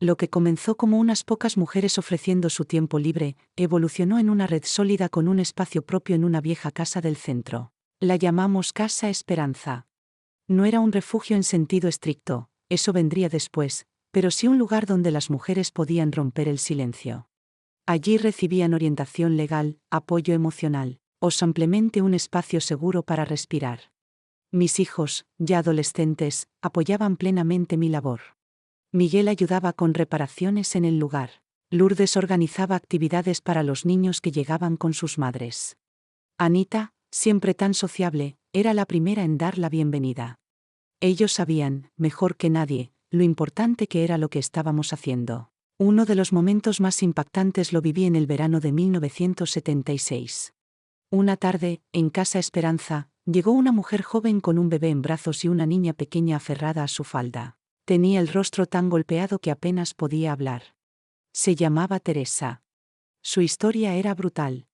Lo que comenzó como unas pocas mujeres ofreciendo su tiempo libre, evolucionó en una red sólida con un espacio propio en una vieja casa del centro. La llamamos Casa Esperanza. No era un refugio en sentido estricto, eso vendría después, pero sí un lugar donde las mujeres podían romper el silencio. Allí recibían orientación legal, apoyo emocional, o simplemente un espacio seguro para respirar. Mis hijos, ya adolescentes, apoyaban plenamente mi labor. Miguel ayudaba con reparaciones en el lugar. Lourdes organizaba actividades para los niños que llegaban con sus madres. Anita, siempre tan sociable, era la primera en dar la bienvenida. Ellos sabían, mejor que nadie, lo importante que era lo que estábamos haciendo. Uno de los momentos más impactantes lo viví en el verano de 1976. Una tarde, en Casa Esperanza, llegó una mujer joven con un bebé en brazos y una niña pequeña aferrada a su falda. Tenía el rostro tan golpeado que apenas podía hablar. Se llamaba Teresa. Su historia era brutal.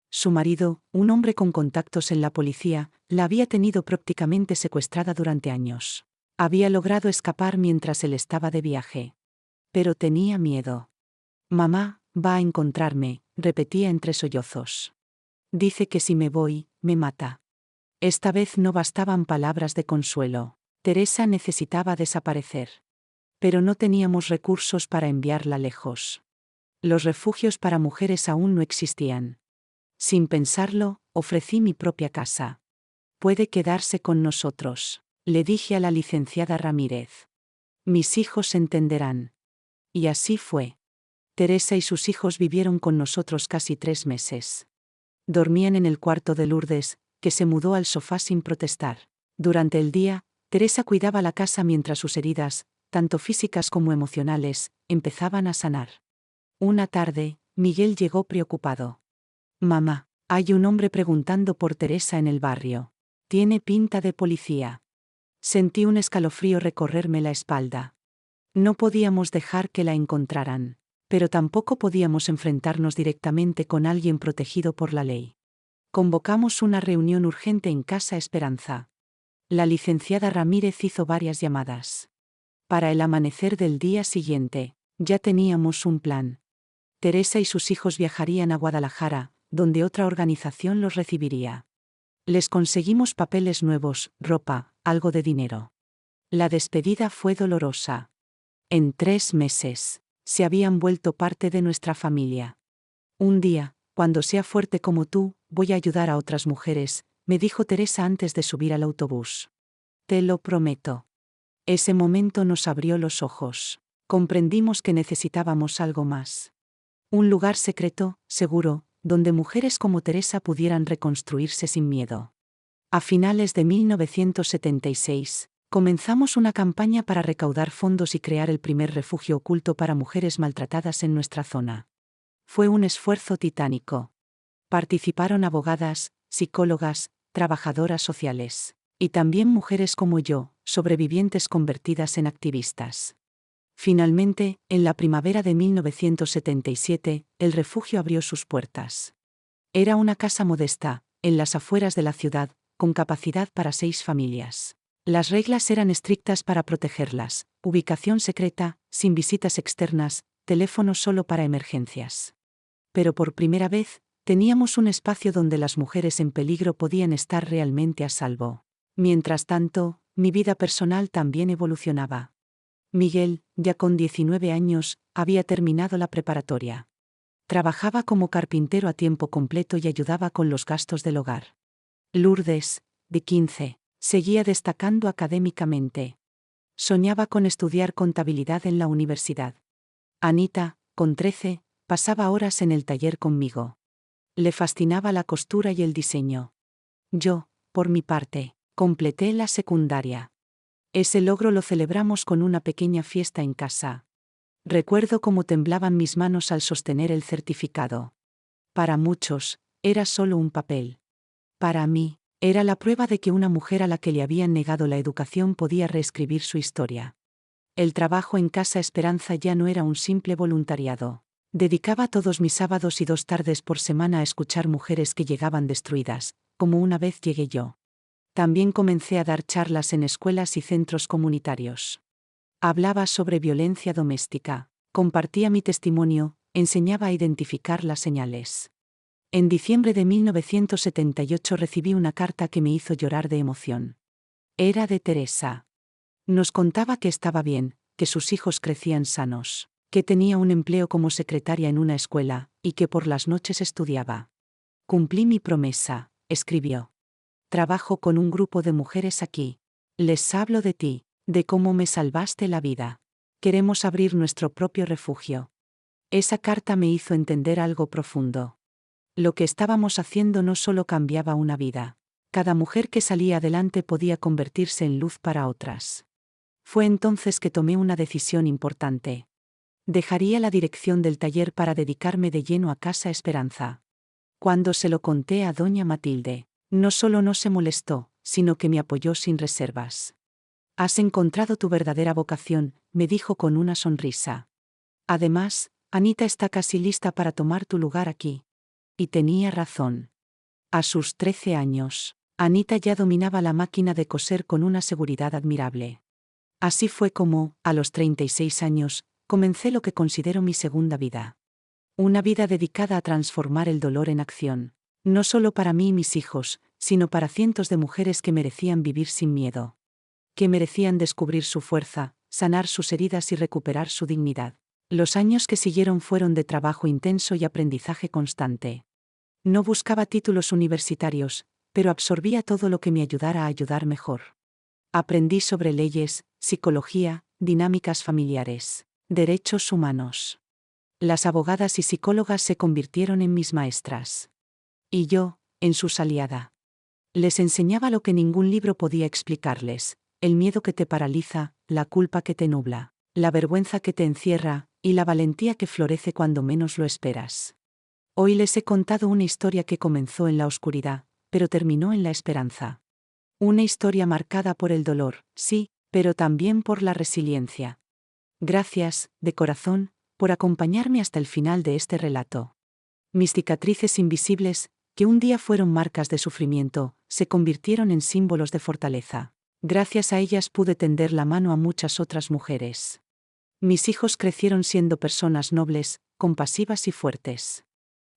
Su marido, un hombre con contactos en la policía, la había tenido prácticamente secuestrada durante años. Había logrado escapar mientras él estaba de viaje. Pero tenía miedo. Mamá, va a encontrarme, repetía entre sollozos. Dice que si me voy, me mata. Esta vez no bastaban palabras de consuelo. Teresa necesitaba desaparecer. Pero no teníamos recursos para enviarla lejos. Los refugios para mujeres aún no existían. Sin pensarlo, ofrecí mi propia casa. Puede quedarse con nosotros, le dije a la licenciada Ramírez. Mis hijos entenderán. Y así fue. Teresa y sus hijos vivieron con nosotros casi 3 meses. Dormían en el cuarto de Lourdes, que se mudó al sofá sin protestar. Durante el día, Teresa cuidaba la casa mientras sus heridas, tanto físicas como emocionales, empezaban a sanar. Una tarde, Miguel llegó preocupado. Mamá, hay un hombre preguntando por Teresa en el barrio. Tiene pinta de policía. Sentí un escalofrío recorrerme la espalda. No podíamos dejar que la encontraran, pero tampoco podíamos enfrentarnos directamente con alguien protegido por la ley. Convocamos una reunión urgente en Casa Esperanza. La licenciada Ramírez hizo varias llamadas. Para el amanecer del día siguiente, ya teníamos un plan. Teresa y sus hijos viajarían a Guadalajara, donde otra organización los recibiría. Les conseguimos papeles nuevos, ropa, algo de dinero. La despedida fue dolorosa. En 3 meses, se habían vuelto parte de nuestra familia. Un día, cuando sea fuerte como tú, voy a ayudar a otras mujeres, me dijo Teresa antes de subir al autobús. Te lo prometo. Ese momento nos abrió los ojos. Comprendimos que necesitábamos algo más. Un lugar secreto, seguro, donde mujeres como Teresa pudieran reconstruirse sin miedo. A finales de 1976, comenzamos una campaña para recaudar fondos y crear el primer refugio oculto para mujeres maltratadas en nuestra zona. Fue un esfuerzo titánico. Participaron abogadas, psicólogas, trabajadoras sociales, y también mujeres como yo, sobrevivientes convertidas en activistas. Finalmente, en la primavera de 1977, el refugio abrió sus puertas. Era una casa modesta, en las afueras de la ciudad, con capacidad para 6 familias. Las reglas eran estrictas para protegerlas: ubicación secreta, sin visitas externas, teléfono solo para emergencias. Pero por primera vez, teníamos un espacio donde las mujeres en peligro podían estar realmente a salvo. Mientras tanto, mi vida personal también evolucionaba. Miguel, ya con 19 años, había terminado la preparatoria. Trabajaba como carpintero a tiempo completo y ayudaba con los gastos del hogar. Lourdes, de 15, seguía destacando académicamente. Soñaba con estudiar contabilidad en la universidad. Anita, con 13, pasaba horas en el taller conmigo. Le fascinaba la costura y el diseño. Yo, por mi parte, completé la secundaria. Ese logro lo celebramos con una pequeña fiesta en casa. Recuerdo cómo temblaban mis manos al sostener el certificado. Para muchos, era solo un papel. Para mí, era la prueba de que una mujer a la que le habían negado la educación podía reescribir su historia. El trabajo en Casa Esperanza ya no era un simple voluntariado. Dedicaba todos mis sábados y 2 tardes por semana a escuchar mujeres que llegaban destruidas, como una vez llegué yo. También comencé a dar charlas en escuelas y centros comunitarios. Hablaba sobre violencia doméstica, compartía mi testimonio, enseñaba a identificar las señales. En diciembre de 1978 recibí una carta que me hizo llorar de emoción. Era de Teresa. Nos contaba que estaba bien, que sus hijos crecían sanos, que tenía un empleo como secretaria en una escuela, y que por las noches estudiaba. Cumplí mi promesa, escribió. Trabajo con un grupo de mujeres aquí. Les hablo de ti, de cómo me salvaste la vida. Queremos abrir nuestro propio refugio. Esa carta me hizo entender algo profundo. Lo que estábamos haciendo no solo cambiaba una vida. Cada mujer que salía adelante podía convertirse en luz para otras. Fue entonces que tomé una decisión importante. Dejaría la dirección del taller para dedicarme de lleno a Casa Esperanza. Cuando se lo conté a doña Matilde, no solo no se molestó, sino que me apoyó sin reservas. Has encontrado tu verdadera vocación, me dijo con una sonrisa. Además, Anita está casi lista para tomar tu lugar aquí. Y tenía razón. A sus 13 años, Anita ya dominaba la máquina de coser con una seguridad admirable. Así fue como, a los 36 años, comencé lo que considero mi segunda vida. Una vida dedicada a transformar el dolor en acción, no solo para mí y mis hijos, sino para cientos de mujeres que merecían vivir sin miedo. Que merecían descubrir su fuerza, sanar sus heridas y recuperar su dignidad. Los años que siguieron fueron de trabajo intenso y aprendizaje constante. No buscaba títulos universitarios, pero absorbía todo lo que me ayudara a ayudar mejor. Aprendí sobre leyes, psicología, dinámicas familiares, derechos humanos. Las abogadas y psicólogas se convirtieron en mis maestras. Y yo, en sus aliada. Les enseñaba lo que ningún libro podía explicarles: el miedo que te paraliza, la culpa que te nubla, la vergüenza que te encierra, y la valentía que florece cuando menos lo esperas. Hoy les he contado una historia que comenzó en la oscuridad, pero terminó en la esperanza. Una historia marcada por el dolor, sí, pero también por la resiliencia. Gracias, de corazón, por acompañarme hasta el final de este relato. Mis cicatrices invisibles, que un día fueron marcas de sufrimiento, se convirtieron en símbolos de fortaleza. Gracias a ellas pude tender la mano a muchas otras mujeres. Mis hijos crecieron siendo personas nobles, compasivas y fuertes.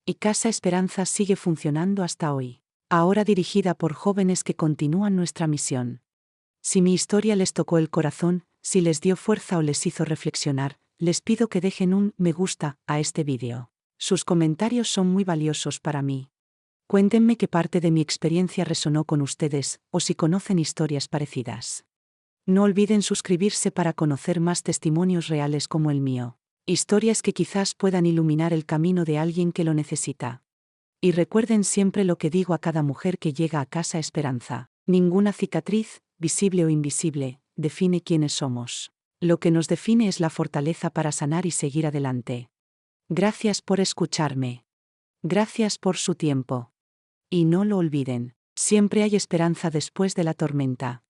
Y Casa Esperanza sigue funcionando hasta hoy, ahora dirigida por jóvenes que continúan nuestra misión. Si mi historia les tocó el corazón, si les dio fuerza o les hizo reflexionar, les pido que dejen un me gusta a este vídeo. Sus comentarios son muy valiosos para mí. Cuéntenme qué parte de mi experiencia resonó con ustedes, o si conocen historias parecidas. No olviden suscribirse para conocer más testimonios reales como el mío. Historias que quizás puedan iluminar el camino de alguien que lo necesita. Y recuerden siempre lo que digo a cada mujer que llega a Casa Esperanza: ninguna cicatriz, visible o invisible, define quiénes somos. Lo que nos define es la fortaleza para sanar y seguir adelante. Gracias por escucharme. Gracias por su tiempo. Y no lo olviden, siempre hay esperanza después de la tormenta.